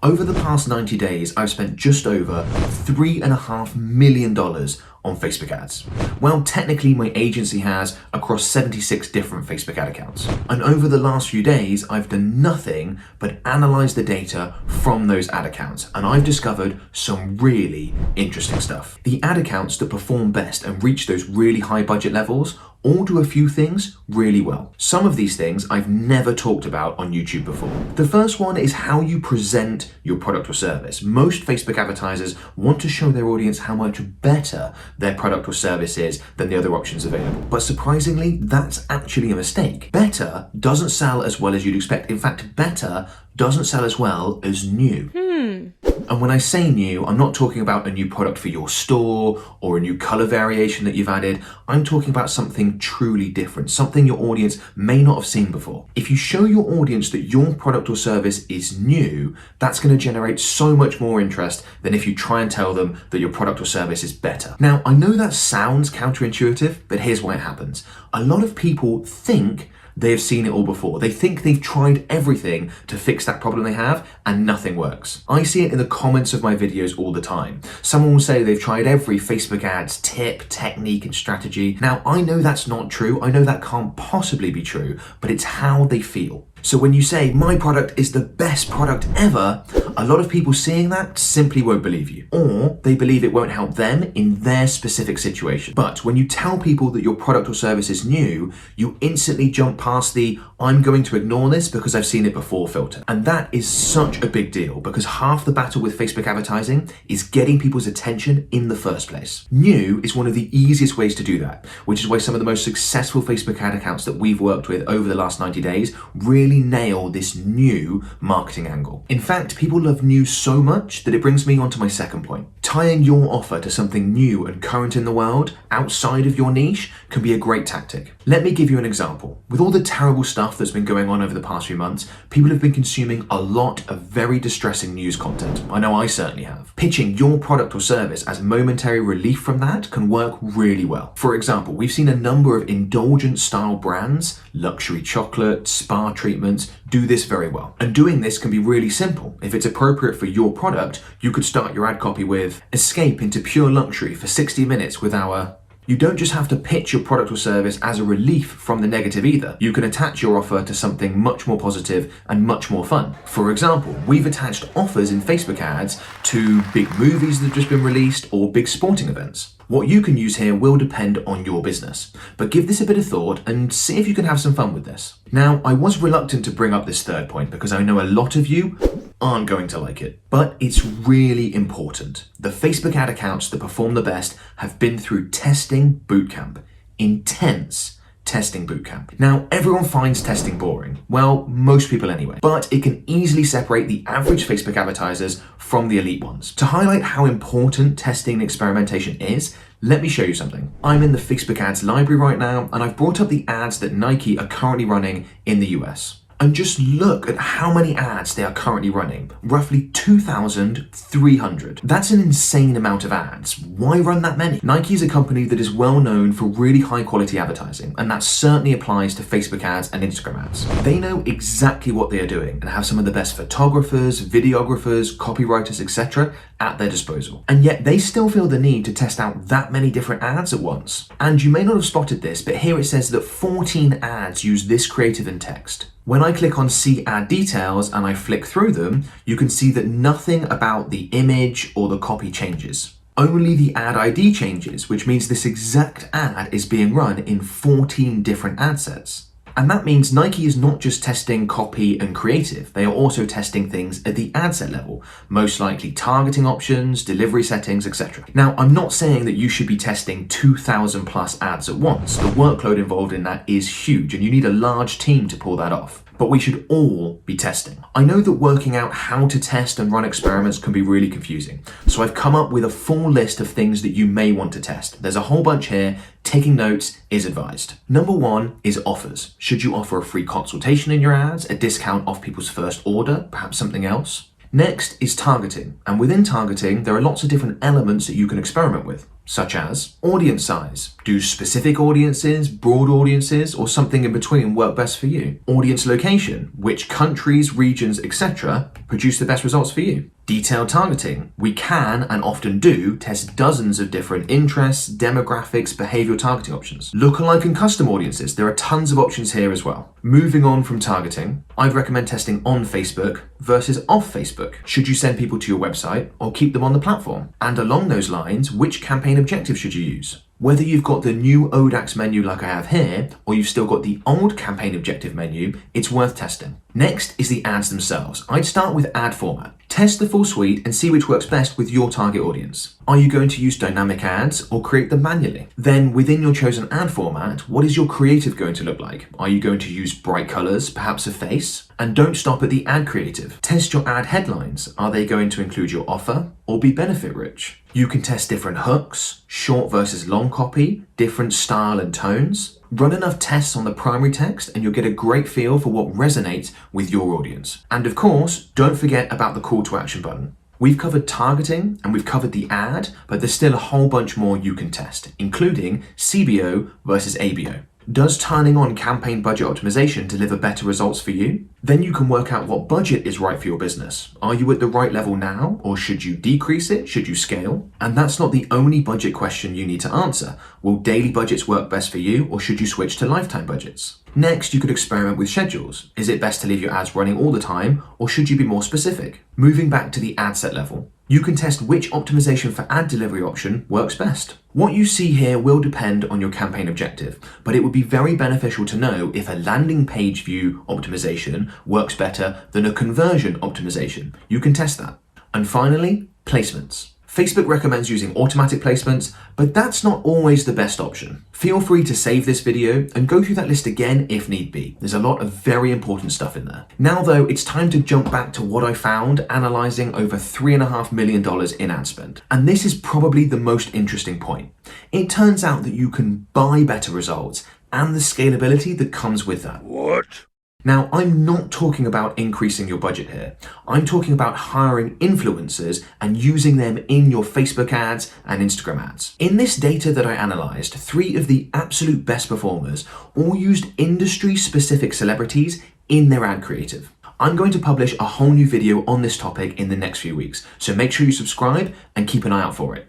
Over the past 90 days, I've spent just over $3.5 million on Facebook ads. Well, technically my agency has across 76 different Facebook ad accounts. And over the last few days, I've done nothing but analyze the data from those ad accounts. And I've discovered some really interesting stuff. The ad accounts that perform best and reach those really high budget levels all do a few things really well. Some of these things I've never talked about on YouTube before. The first one is how you present your product or service. Most Facebook advertisers want to show their audience how much better their product or service is than the other options available. But surprisingly, that's actually a mistake. Better doesn't sell as well as you'd expect. In fact, better doesn't sell as well as new. And when I say new, I'm not talking about a new product for your store or a new color variation that you've added. I'm talking about something truly different, something your audience may not have seen before. If you show your audience that your product or service is new, that's going to generate so much more interest than if you try and tell them that your product or service is better. Now, I know that sounds counterintuitive, but here's why it happens. A lot of people think they have seen it all before. They think they've tried everything to fix that problem they have and nothing works. I see it in the comments of my videos all the time. Someone will say they've tried every Facebook ads tip, technique, and strategy. Now, I know that's not true. I know that can't possibly be true, but it's how they feel. So when you say, my product is the best product ever, a lot of people seeing that simply won't believe you. Or they believe it won't help them in their specific situation. But when you tell people that your product or service is new, you instantly jump past the, I'm going to ignore this because I've seen it before filter. And that is such a big deal because half the battle with Facebook advertising is getting people's attention in the first place. New is one of the easiest ways to do that, which is why some of the most successful Facebook ad accounts that we've worked with over the last 90 days really nail this new marketing angle. In fact, people love new so much that it brings me on to my second point. Tying your offer to something new and current in the world outside of your niche can be a great tactic. Let me give you an example. With all the terrible stuff that's been going on over the past few months, people have been consuming a lot of very distressing news content. I know I certainly have. Pitching your product or service as momentary relief from that can work really well. For example, we've seen a number of indulgent style brands, luxury chocolate, spa treatments, do this very well. And doing this can be really simple. If it's appropriate for your product, you could start your ad copy with, escape into pure luxury for 60 minutes with our... You don't just have to pitch your product or service as a relief from the negative either. You can attach your offer to something much more positive and much more fun. For example, we've attached offers in Facebook ads to big movies that have just been released or big sporting events. What you can use here will depend on your business, but give this a bit of thought and see if you can have some fun with this. Now, I was reluctant to bring up this third point because I know a lot of you aren't going to like it, but it's really important. The Facebook ad accounts that perform the best have been through testing bootcamp, intense testing bootcamp. Now, everyone finds testing boring. Well, most people anyway, but it can easily separate the average Facebook advertisers from the elite ones. To highlight how important testing and experimentation is, let me show you something. I'm in the Facebook ads library right now, and I've brought up the ads that Nike are currently running in the US. And just look at how many ads they are currently running. Roughly 2,300. That's an insane amount of ads. Why run that many? Nike is a company that is well known for really high quality advertising, and that certainly applies to Facebook ads and Instagram ads. They know exactly what they are doing and have some of the best photographers, videographers, copywriters, etc. at their disposal. And yet they still feel the need to test out that many different ads at once. And you may not have spotted this, but here it says that 14 ads use this creative and text. When I click on see ad details and I flick through them, you can see that nothing about the image or the copy changes. Only the ad ID changes, which means this exact ad is being run in 14 different ad sets. And that means Nike is not just testing copy and creative, they are also testing things at the ad set level, most likely targeting options, delivery settings, etc. Now, I'm not saying that you should be testing 2,000 plus ads at once. The workload involved in that is huge, and you need a large team to pull that off. But we should all be testing. I know that working out how to test and run experiments can be really confusing, so I've come up with a full list of things that you may want to test. There's a whole bunch here. Taking notes is advised. Number one is offers. Should you offer a free consultation in your ads, a discount off people's first order, perhaps something else? Next is targeting, and within targeting, there are lots of different elements that you can experiment with. such as audience size. Do specific audiences, broad audiences, or something in between work best for you? Audience location, which countries, regions, etc. produce the best results for you? Detailed targeting. We can, and often do, test dozens of different interests, demographics, behavioral targeting options. Lookalike and custom audiences. There are tons of options here as well. Moving on from targeting, I'd recommend testing on Facebook versus off Facebook. Should you send people to your website or keep them on the platform? And along those lines, which campaign objective should you use? Whether you've got the new ODAX menu like I have here, or you've still got the old campaign objective menu, it's worth testing. Next is the ads themselves. I'd start with ad format. Test the full suite and see which works best with your target audience. Are you going to use dynamic ads or create them manually? Then within your chosen ad format, what is your creative going to look like? Are you going to use bright colors, perhaps a face? And don't stop at the ad creative. Test your ad headlines. Are they going to include your offer or be benefit rich? You can test different hooks, short versus long copy, different style and tones. Run enough tests on the primary text and you'll get a great feel for what resonates with your audience. And of course, don't forget about the call to action button. We've covered targeting and we've covered the ad, but there's still a whole bunch more you can test, including CBO versus ABO. Does turning on campaign budget optimization deliver better results for you? Then you can work out what budget is right for your business. Are you at the right level now, or should you decrease it? Should you scale? And that's not the only budget question you need to answer. Will daily budgets work best for you, or should you switch to lifetime budgets? Next, you could experiment with schedules. Is it best to leave your ads running all the time, or should you be more specific? Moving back to the ad set level, you can test which optimization for ad delivery option works best. What you see here will depend on your campaign objective, but it would be very beneficial to know if a landing page view optimization works better than a conversion optimization. You can test that. And finally, placements. Facebook recommends using automatic placements, but that's not always the best option. Feel free to save this video and go through that list again if need be. There's a lot of very important stuff in there. Now though, it's time to jump back to what I found analyzing over $3.5 million in ad spend. And this is probably the most interesting point. It turns out that you can buy better results and the scalability that comes with that. What? Now, I'm not talking about increasing your budget here. I'm talking about hiring influencers and using them in your Facebook ads and Instagram ads. In this data that I analyzed, 3 of the absolute best performers all used industry-specific celebrities in their ad creative. I'm going to publish a whole new video on this topic in the next few weeks, so make sure you subscribe and keep an eye out for it.